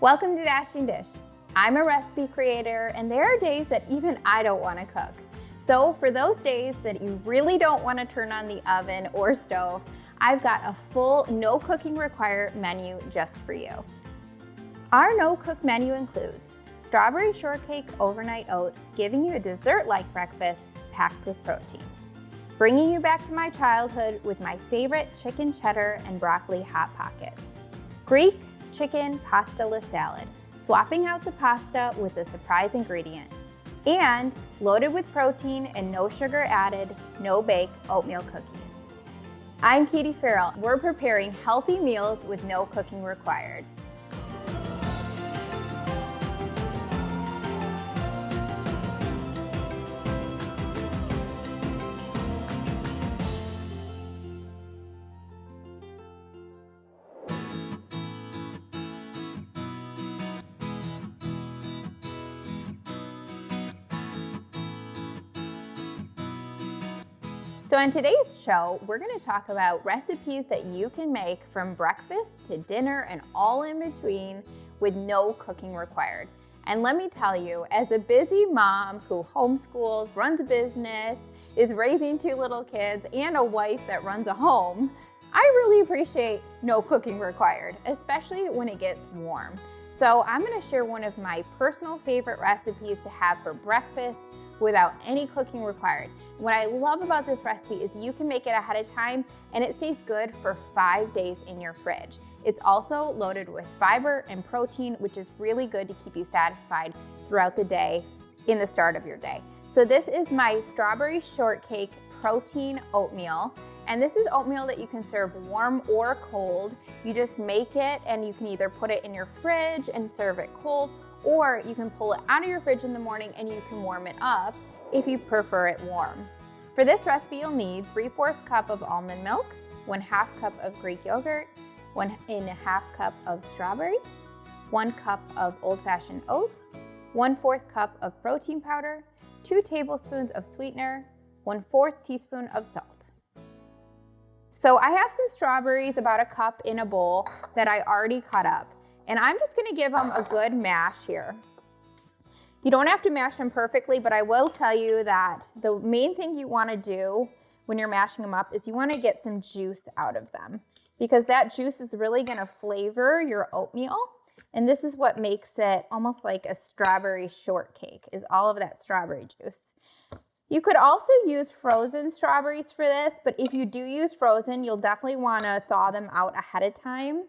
Welcome to Dashing Dish. I'm a recipe creator, and there are days that even I don't want to cook. So for those days that you really don't want to turn on the oven or stove, I've got a full no cooking required menu just for you. Our no cook menu includes strawberry shortcake overnight oats, giving you a dessert-like breakfast packed with protein. Bringing you back to my childhood with my favorite chicken cheddar and broccoli hot pockets. Greek chicken pasta-less salad, swapping out the pasta with a surprise ingredient. And loaded with protein and no sugar added, no bake oatmeal cookies. I'm Katie Farrell. We're preparing healthy meals with no cooking required. So in today's show, we're going to talk about recipes that you can make from breakfast to dinner and all in between with no cooking required. And let me tell you, as a busy mom who homeschools, runs a business, is raising 2 little kids, and a wife that runs a home, I really appreciate no cooking required, especially when it gets warm. So I'm going to share one of my personal favorite recipes to have for breakfast without any cooking required. What I love about this recipe is you can make it ahead of time and it stays good for 5 days in your fridge. It's also loaded with fiber and protein, which is really good to keep you satisfied throughout the day in the start of your day. So this is my strawberry shortcake protein oatmeal. And this is oatmeal that you can serve warm or cold. You just make it and you can either put it in your fridge and serve it cold, or you can pull it out of your fridge in the morning and you can warm it up if you prefer it warm. For this recipe, you'll need 3/4 cup of almond milk, 1/2 cup of Greek yogurt, 1½ cup of strawberries, 1 cup of old-fashioned oats, 1/4 cup of protein powder, 2 tablespoons of sweetener, 1/4 teaspoon of salt. So I have some strawberries, about a cup in a bowl that I already cut up. And I'm just gonna give them a good mash here. You don't have to mash them perfectly, but I will tell you that the main thing you wanna do when you're mashing them up is you wanna get some juice out of them, because that juice is really gonna flavor your oatmeal. And this is what makes it almost like a strawberry shortcake, is all of that strawberry juice. You could also use frozen strawberries for this, but if you do use frozen, you'll definitely wanna thaw them out ahead of time.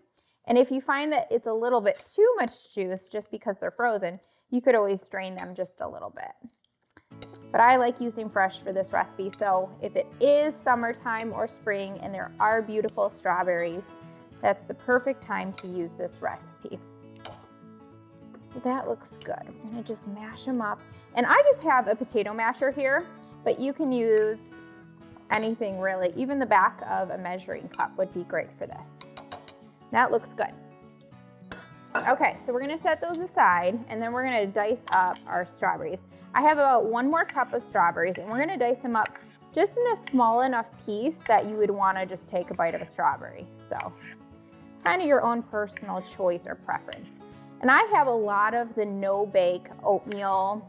And if you find that it's a little bit too much juice just because they're frozen, you could always strain them just a little bit. But I like using fresh for this recipe, so if it is summertime or spring and there are beautiful strawberries, that's the perfect time to use this recipe. So that looks good. I'm gonna just mash them up. And I just have a potato masher here, but you can use anything really. Even the back of a measuring cup would be great for this. That looks good. Okay, so we're gonna set those aside and then we're gonna dice up our strawberries. I have about 1 more cup of strawberries and we're gonna dice them up just in a small enough piece that you would wanna just take a bite of a strawberry. So kind of your own personal choice or preference. And I have a lot of the no bake oatmeal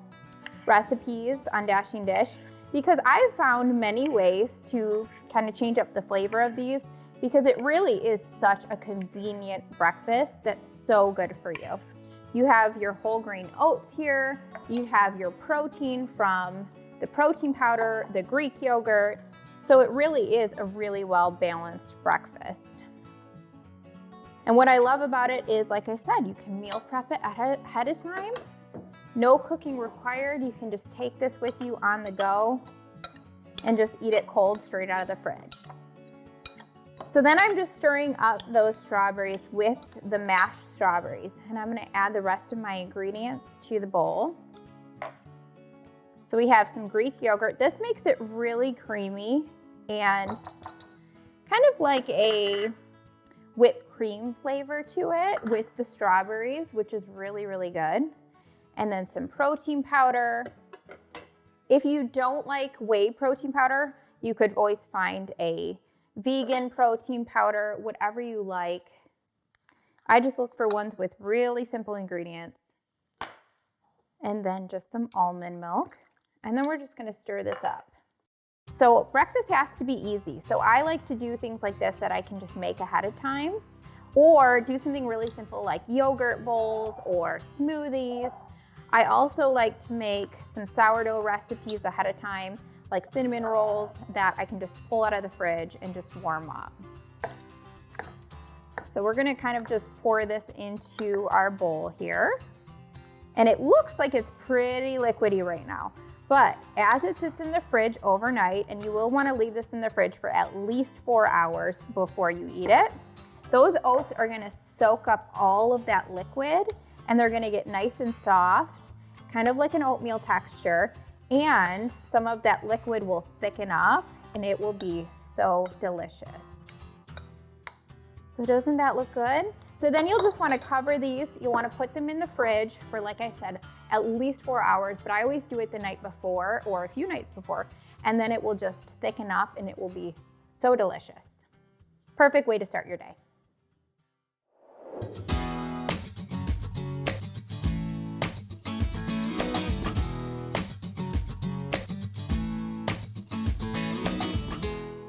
recipes on Dashing Dish because I've found many ways to kind of change up the flavor of these, because it really is such a convenient breakfast that's so good for you. You have your whole grain oats here, you have your protein from the protein powder, the Greek yogurt, so it really is a really well-balanced breakfast. And what I love about it is, like I said, you can meal prep it ahead of time. No cooking required. You can just take this with you on the go and just eat it cold straight out of the fridge. So then I'm just stirring up those strawberries with the mashed strawberries, and I'm gonna add the rest of my ingredients to the bowl. So we have some Greek yogurt. This makes it really creamy and kind of like a whipped cream flavor to it with the strawberries, which is really, really good. And then some protein powder. If you don't like whey protein powder, you could always find a vegan protein powder, whatever you like. I just look for ones with really simple ingredients. And then just some almond milk. And then we're just gonna stir this up. So breakfast has to be easy. So I like to do things like this that I can just make ahead of time, or do something really simple like yogurt bowls or smoothies. I also like to make some sourdough recipes ahead of time, like cinnamon rolls that I can just pull out of the fridge and just warm up. So we're gonna kind of just pour this into our bowl here. And it looks like it's pretty liquidy right now, but as it sits in the fridge overnight, and you will wanna leave this in the fridge for at least 4 hours before you eat it, those oats are gonna soak up all of that liquid, and they're gonna get nice and soft, kind of like an oatmeal texture, and some of that liquid will thicken up, and it will be so delicious. So doesn't that look good? So then you'll just wanna cover these. You'll wanna put them in the fridge for, like I said, at least 4 hours, but I always do it the night before or a few nights before, and then it will just thicken up and it will be so delicious. Perfect way to start your day.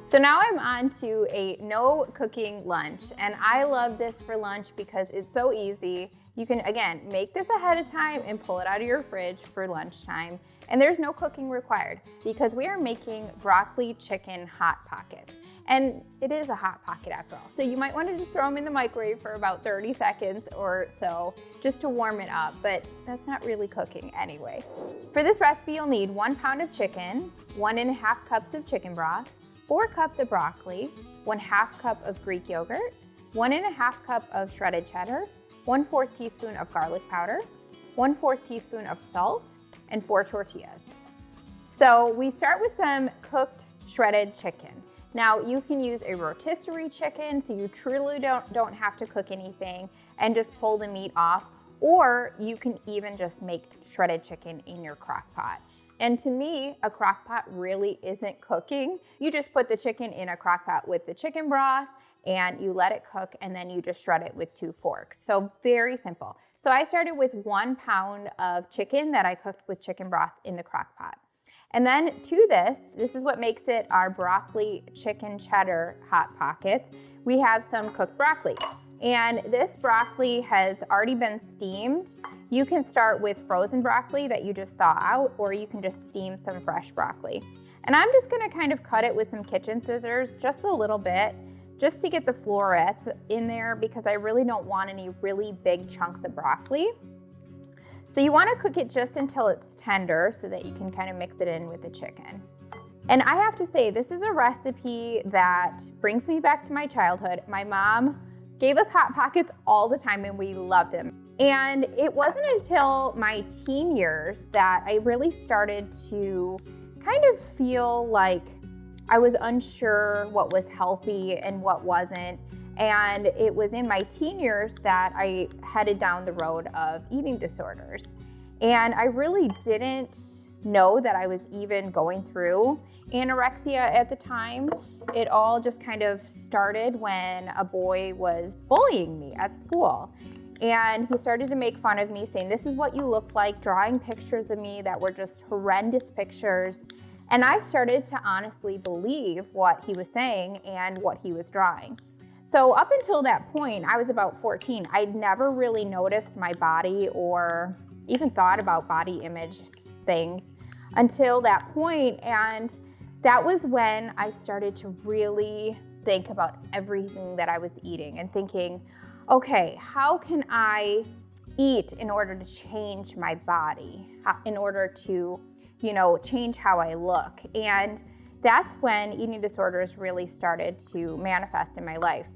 So now I'm on to a no cooking lunch, and I love this for lunch because it's so easy. You can, again, make this ahead of time and pull it out of your fridge for lunchtime, and there's no cooking required because we are making broccoli chicken hot pockets. And it is a hot pocket after all. So you might want to just throw them in the microwave for about 30 seconds or so just to warm it up, but that's not really cooking anyway. For this recipe, you'll need 1 pound of chicken, 1½ cups of chicken broth, 4 cups of broccoli, 1/2 cup of Greek yogurt, 1½ cup of shredded cheddar, 1/4 teaspoon of garlic powder, 1/4 teaspoon of salt, and 4 tortillas. So we start with some cooked shredded chicken. Now you can use a rotisserie chicken, so you truly don't have to cook anything and just pull the meat off, or you can even just make shredded chicken in your crock pot. And to me, a crock pot really isn't cooking. You just put the chicken in a crock pot with the chicken broth and you let it cook, and then you just shred it with 2 forks. So very simple. So I started with 1 pound of chicken that I cooked with chicken broth in the crock pot. And then to this is what makes it our broccoli chicken cheddar hot pockets. We have some cooked broccoli. And this broccoli has already been steamed. You can start with frozen broccoli that you just thaw out, or you can just steam some fresh broccoli. And I'm just gonna kind of cut it with some kitchen scissors, just a little bit, just to get the florets in there, because I really don't want any really big chunks of broccoli. So you wanna cook it just until it's tender so that you can kind of mix it in with the chicken. And I have to say, this is a recipe that brings me back to my childhood. My mom gave us Hot Pockets all the time and we loved them. And it wasn't until my teen years that I really started to kind of feel like I was unsure what was healthy and what wasn't. And it was in my teen years that I headed down the road of eating disorders. And I really didn't know that I was even going through anorexia at the time. It all just kind of started when a boy was bullying me at school. And he started to make fun of me, saying, "This is what you look like," drawing pictures of me that were just horrendous pictures. And I started to honestly believe what he was saying and what he was drawing. So up until that point, I was about 14. I'd never really noticed my body or even thought about body image things until that point. And that was when I started to really think about everything that I was eating and thinking, okay, how can I eat in order to change my body, in order to, change how I look? And that's when eating disorders really started to manifest in my life.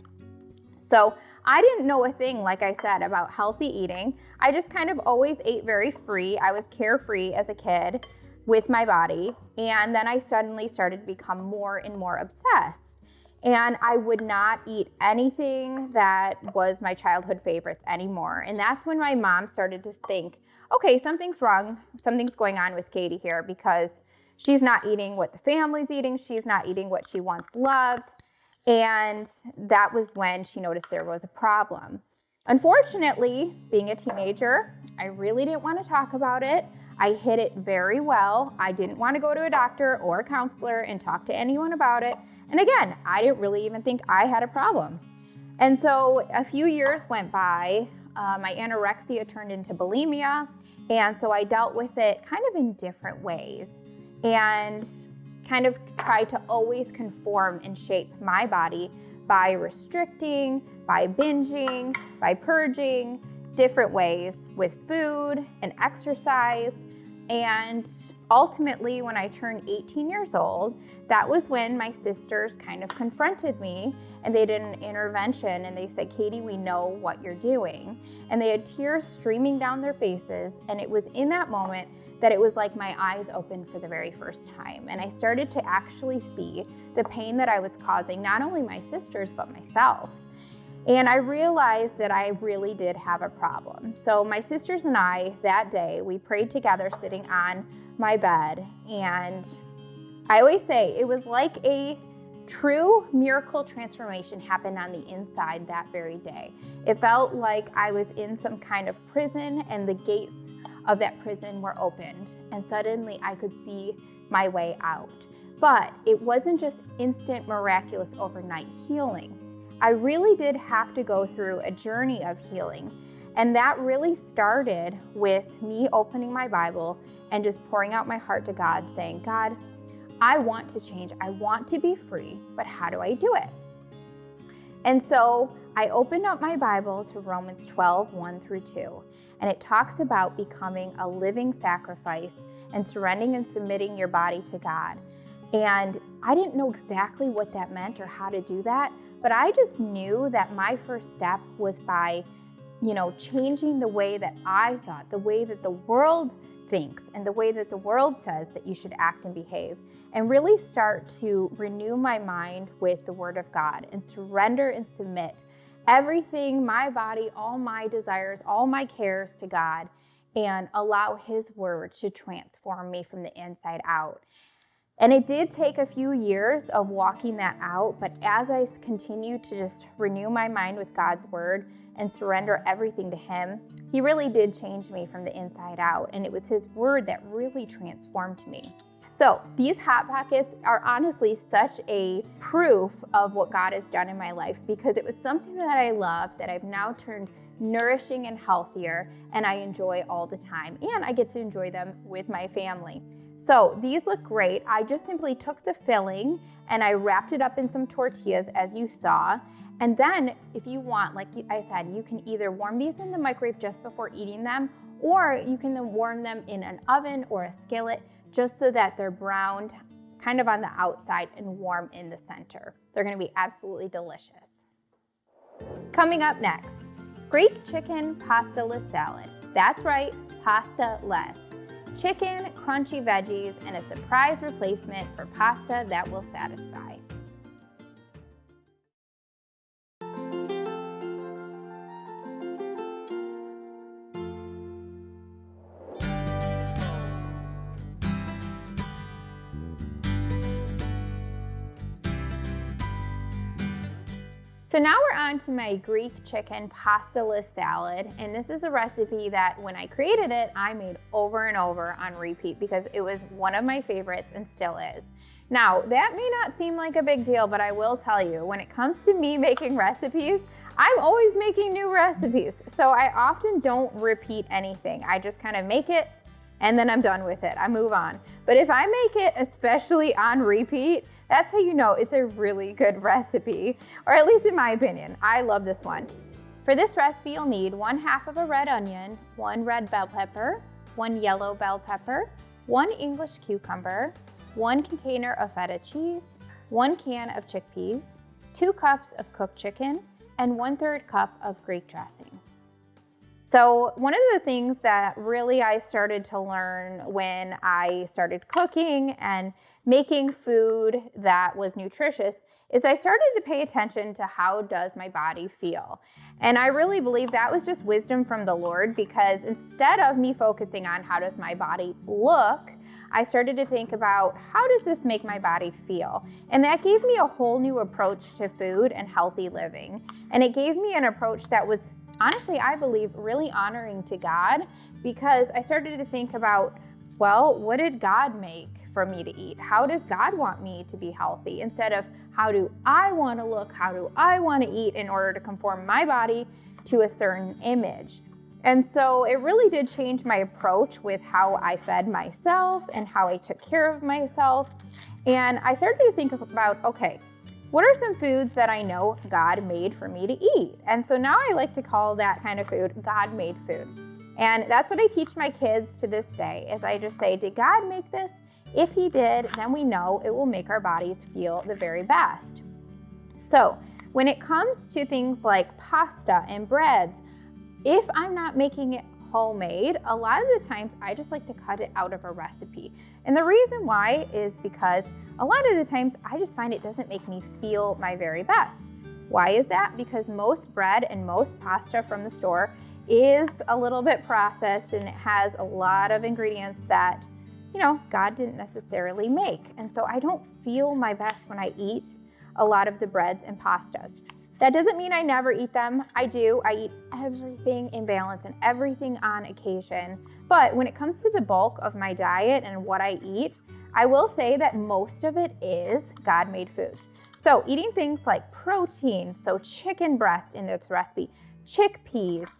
So I didn't know a thing, like I said, about healthy eating. I just kind of always ate very free. I was carefree as a kid with my body. And then I suddenly started to become more and more obsessed. And I would not eat anything that was my childhood favorites anymore. And that's when my mom started to think, okay, something's wrong. Something's going on with Katie here, because she's not eating what the family's eating. She's not eating what she once loved. And that was when she noticed there was a problem. Unfortunately, being a teenager, I really didn't want to talk about it. I hid it very well. I didn't want to go to a doctor or a counselor and talk to anyone about it. And again, I didn't really even think I had a problem. And so a few years went by. My anorexia turned into bulimia. And so I dealt with it kind of in different ways and kind of tried to always conform and shape my body by restricting, by binging, by purging, different ways with food and exercise. And ultimately, when I turned 18 years old, that was when my sisters kind of confronted me, and they did an intervention and they said, Katie, we know what you're doing. And they had tears streaming down their faces. And it was in that moment that it was like my eyes opened for the very first time. And I started to actually see the pain that I was causing, not only my sisters, but myself. And I realized that I really did have a problem. So my sisters and I, that day, we prayed together sitting on my bed. And I always say it was like a true miracle transformation happened on the inside that very day. It felt like I was in some kind of prison and the gates of that prison were opened. And suddenly I could see my way out. But it wasn't just instant, miraculous, overnight healing. I really did have to go through a journey of healing. And that really started with me opening my Bible and just pouring out my heart to God, saying, God, I want to change. I want to be free, but how do I do it? And so I opened up my Bible to Romans 12, 1 through 2. And it talks about becoming a living sacrifice and surrendering and submitting your body to God. And I didn't know exactly what that meant or how to do that, but I just knew that my first step was by, changing the way that I thought, the way that the world thinks, and the way that the world says that you should act and behave, and really start to renew my mind with the Word of God and surrender and submit everything, my body, all my desires, all my cares to God, and allow His Word to transform me from the inside out. And it did take a few years of walking that out, but as I continued to just renew my mind with God's Word and surrender everything to Him, He really did change me from the inside out, and it was His Word that really transformed me. So these Hot Pockets are honestly such a proof of what God has done in my life, because it was something that I loved that I've now turned nourishing and healthier, and I enjoy all the time, and I get to enjoy them with my family. So these look great. I just simply took the filling and I wrapped it up in some tortillas, as you saw. And then if you want, like I said, you can either warm these in the microwave just before eating them, or you can then warm them in an oven or a skillet just so that they're browned kind of on the outside and warm in the center. They're gonna be absolutely delicious. Coming up next, Greek chicken pasta-less salad. That's right, pasta-less. Chicken, crunchy veggies, and a surprise replacement for pasta that will satisfy. So now we're on to my Greek chicken pasta-less salad, and this is a recipe that when I created it, I made over and over on repeat because it was one of my favorites and still is. Now, that may not seem like a big deal, but I will tell you, when it comes to me making recipes, I'm always making new recipes. So I often don't repeat anything. I just kind of make it and then I'm done with it. I move on. But if I make it, especially on repeat, that's how you know it's a really good recipe, or at least in my opinion. I love this one. For this recipe, you'll need 1/2 of a red onion, 1 red bell pepper, 1 yellow bell pepper, 1 English cucumber, 1 container of feta cheese, 1 can of chickpeas, 2 cups of cooked chicken, and 1/3 cup of Greek dressing. So one of the things that really I started to learn when I started cooking and making food that was nutritious is I started to pay attention to how does my body feel. And I really believe that was just wisdom from the Lord, because instead of me focusing on how does my body look, I started to think about how does this make my body feel? And that gave me a whole new approach to food and healthy living. And it gave me an approach that was honestly, I believe, really honoring to God, because I started to think about, well, what did God make for me to eat? How does God want me to be healthy? Instead of how do I want to look? How do I want to eat in order to conform my body to a certain image? And so it really did change my approach with how I fed myself and how I took care of myself. And I started to think about, okay, what are some foods that I know God made for me to eat? And so now I like to call that kind of food God-made food. And that's what I teach my kids to this day, is I just say, did God make this? If he did, then we know it will make our bodies feel the very best. So when it comes to things like pasta and breads, if I'm not making it homemade, a lot of the times I just like to cut it out of a recipe. And the reason why is because a lot of the times I just find it doesn't make me feel my very best. Why is that? Because most bread and most pasta from the store is a little bit processed, and it has a lot of ingredients that, God didn't necessarily make. And so I don't feel my best when I eat a lot of the breads and pastas. That doesn't mean I never eat them. I do. I eat everything in balance and everything on occasion. But when it comes to the bulk of my diet and what I eat, I will say that most of it is God-made foods. So eating things like protein, so chicken breast in this recipe, chickpeas,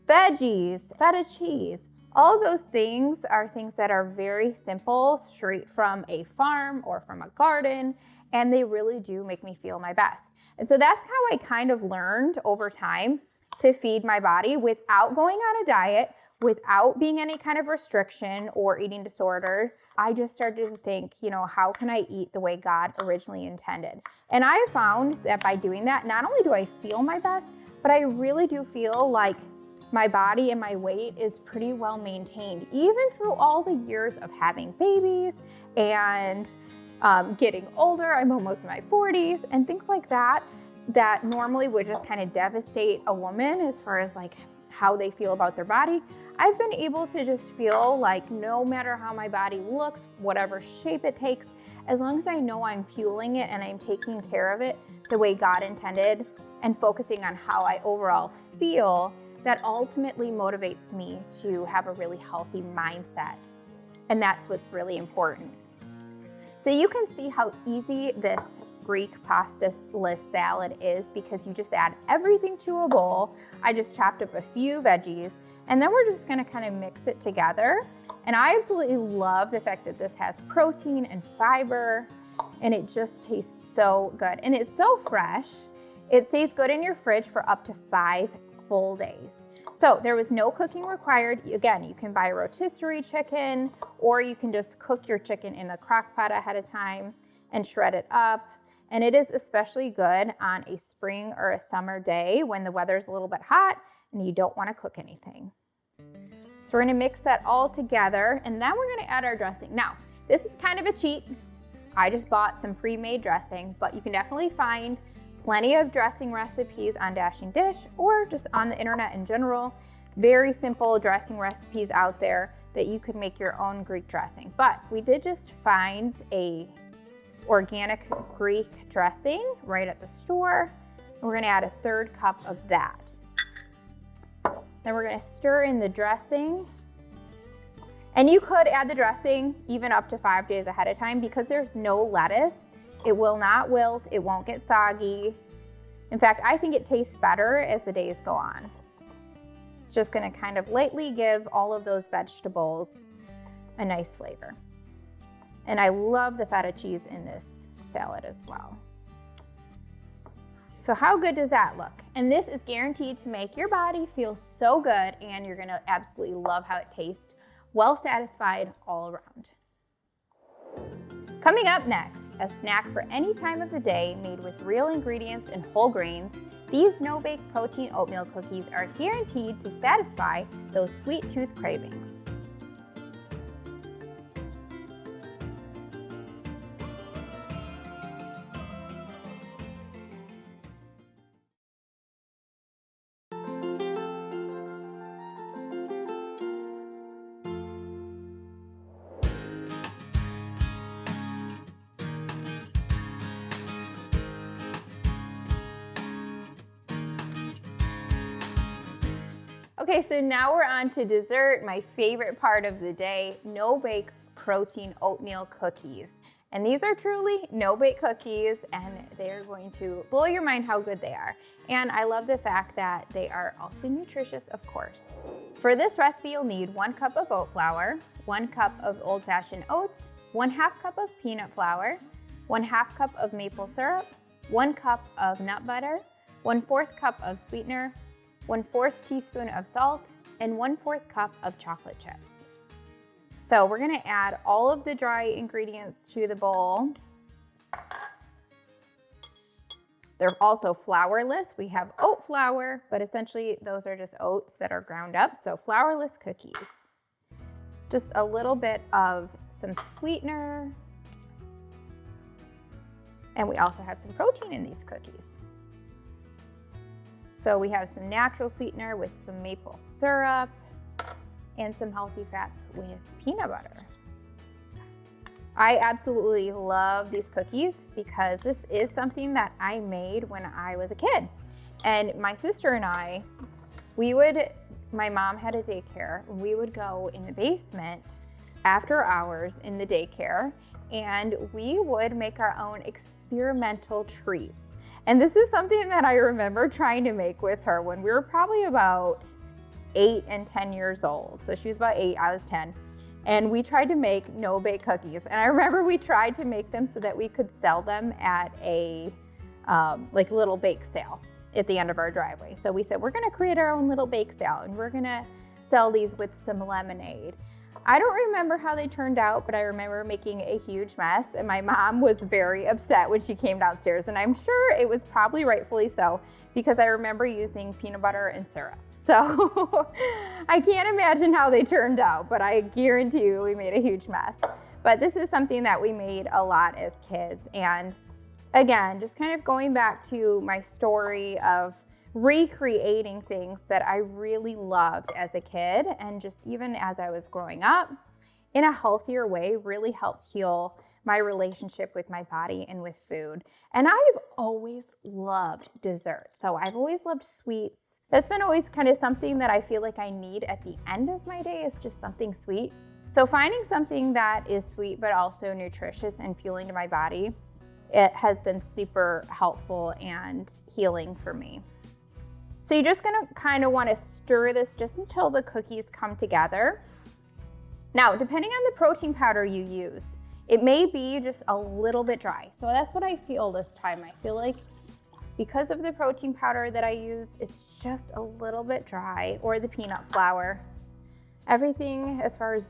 veggies, feta cheese, all of those things are things that are very simple, straight from a farm or from a garden, and they really do make me feel my best. And so that's how I kind of learned over time to feed my body without going on a diet, without being any kind of restriction or eating disorder. I just started to think, how can I eat the way God originally intended? And I have found that by doing that, not only do I feel my best, but I really do feel like my body and my weight is pretty well maintained, even through all the years of having babies and getting older. I'm almost in my 40s and things like that, that normally would just kind of devastate a woman as far as like how they feel about their body. I've been able to just feel like no matter how my body looks, whatever shape it takes, as long as I know I'm fueling it and I'm taking care of it the way God intended and focusing on how I overall feel, that ultimately motivates me to have a really healthy mindset. And that's what's really important. So you can see how easy this Greek pasta-less salad is, because you just add everything to a bowl. I just chopped up a few veggies, and then we're just gonna kind of mix it together. And I absolutely love the fact that this has protein and fiber, and it just tastes so good. And it's so fresh. It stays good in your fridge for up to 5 full days. So there was no cooking required. Again, you can buy rotisserie chicken, or you can just cook your chicken in a crock pot ahead of time and shred it up. And it is especially good on a spring or a summer day when the weather's a little bit hot and you don't want to cook anything. So we're going to mix that all together, and then we're going to add our dressing. Now, this is kind of a cheat. I just bought some pre-made dressing, but you can definitely find plenty of dressing recipes on Dashing Dish or just on the internet in general. Very simple dressing recipes out there that you could make your own Greek dressing. But we did just find a organic Greek dressing right at the store. We're gonna add a 1/3 cup of that. Then we're gonna stir in the dressing. And you could add the dressing even up to 5 days ahead of time, because there's no lettuce. It will not wilt, it won't get soggy. In fact, I think it tastes better as the days go on. It's just gonna kind of lightly give all of those vegetables a nice flavor. And I love the feta cheese in this salad as well. So how good does that look? And this is guaranteed to make your body feel so good, and you're gonna absolutely love how it tastes. Well satisfied all around. Coming up next, a snack for any time of the day made with real ingredients and whole grains, these No Bake Protein Oatmeal Cookies are guaranteed to satisfy those sweet tooth cravings. Okay, so now we're on to dessert, my favorite part of the day, No Bake Protein Oatmeal Cookies. And these are truly no-bake cookies, and they're going to blow your mind how good they are. And I love the fact that they are also nutritious, of course. For this recipe, you'll need 1 cup of oat flour, 1 cup of old-fashioned oats, 1/2 cup of peanut flour, 1/2 cup of maple syrup, 1 cup of nut butter, 1/4 cup of sweetener, 1/4 teaspoon of salt, and 1/4 cup of chocolate chips. So we're gonna add all of the dry ingredients to the bowl. They're also flourless. We have oat flour, but essentially those are just oats that are ground up, so flourless cookies. Just a little bit of some sweetener. And we also have some protein in these cookies. So we have some natural sweetener with some maple syrup and some healthy fats with peanut butter. I absolutely love these cookies because this is something that I made when I was a kid. And my sister and I, my mom had a daycare, and we would go in the basement after hours in the daycare, and we would make our own experimental treats. And this is something that I remember trying to make with her when we were probably about 8 and 10 years old. So she was about 8, I was 10. And we tried to make no-bake cookies. And I remember we tried to make them so that we could sell them at a like little bake sale at the end of our driveway. So we said, we're gonna create our own little bake sale and we're gonna sell these with some lemonade. I don't remember how they turned out, but I remember making a huge mess, and my mom was very upset when she came downstairs, and I'm sure it was probably rightfully so, because I remember using peanut butter and syrup. So I can't imagine how they turned out, but I guarantee you we made a huge mess. But this is something that we made a lot as kids. And again, just kind of going back to my story of recreating things that I really loved as a kid, and just even as I was growing up in a healthier way, really helped heal my relationship with my body and with food. And I've always loved dessert. So I've always loved sweets. That's been always kind of something that I feel like I need at the end of my day, is just something sweet. So finding something that is sweet but also nutritious and fueling to my body, it has been super helpful and healing for me. So you're just gonna kind of wanna stir this just until the cookies come together. Now, depending on the protein powder you use, it may be just a little bit dry. So that's what I feel this time. I feel like because of the protein powder that I used, it's just a little bit dry, or the peanut flour. Everything as far as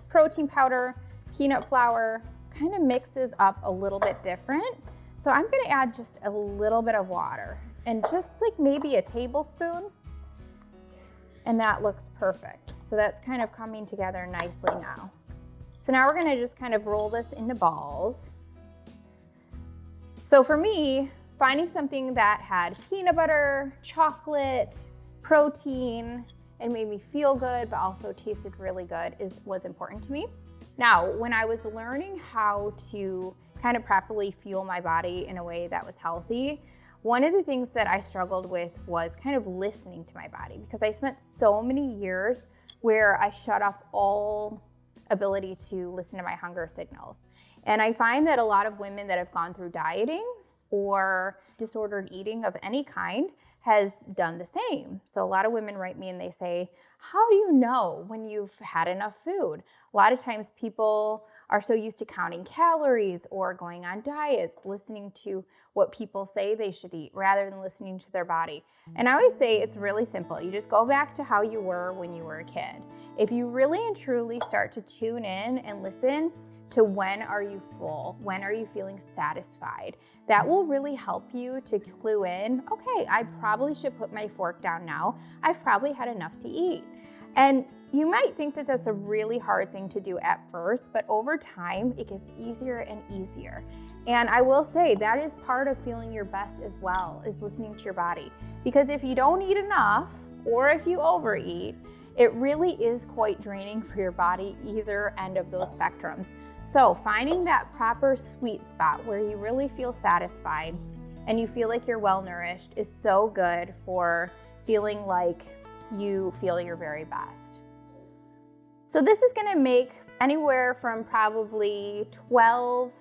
protein powder, peanut flour, kind of mixes up a little bit different. So I'm gonna add just a little bit of water, and just like maybe a tablespoon, and that looks perfect. So that's kind of coming together nicely now. So now we're gonna just kind of roll this into balls. So for me, finding something that had peanut butter, chocolate, protein, and made me feel good, but also tasted really good was important to me. Now, when I was learning how to kind of properly fuel my body in a way that was healthy, one of the things that I struggled with was kind of listening to my body, because I spent so many years where I shut off all ability to listen to my hunger signals. And I find that a lot of women that have gone through dieting or disordered eating of any kind has done the same. So a lot of women write me and they say, how do you know when you've had enough food? A lot of times people are so used to counting calories or going on diets, listening to what people say they should eat rather than listening to their body. And I always say it's really simple. You just go back to how you were when you were a kid. If you really and truly start to tune in and listen to when are you full, when are you feeling satisfied, that will really help you to clue in, okay, I probably should put my fork down now. I've probably had enough to eat. And you might think that that's a really hard thing to do at first, but over time, it gets easier and easier. And I will say that is part of feeling your best as well, is listening to your body. Because if you don't eat enough, or if you overeat, it really is quite draining for your body, either end of those spectrums. So finding that proper sweet spot where you really feel satisfied and you feel like you're well nourished is so good for feeling like you feel your very best. So this is gonna make anywhere from probably 12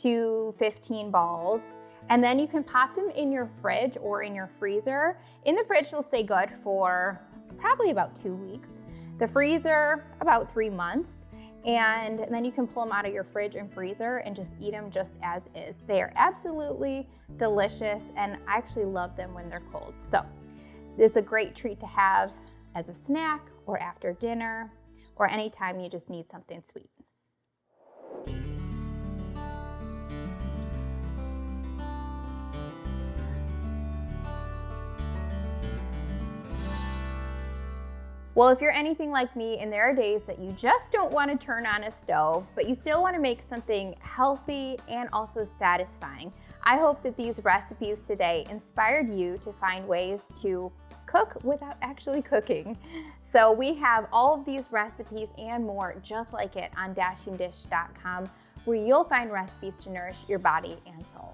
to 15 balls. And then you can pop them in your fridge or in your freezer. In the fridge, they'll stay good for probably about 2 weeks. The freezer, about 3 months. And then you can pull them out of your fridge and freezer and just eat them just as is. They are absolutely delicious, and I actually love them when they're cold. So this is a great treat to have as a snack or after dinner or anytime you just need something sweet. Well, if you're anything like me and there are days that you just don't want to turn on a stove, but you still want to make something healthy and also satisfying, I hope that these recipes today inspired you to find ways to cook without actually cooking. So we have all of these recipes and more just like it on dashingdish.com, where you'll find recipes to nourish your body and soul.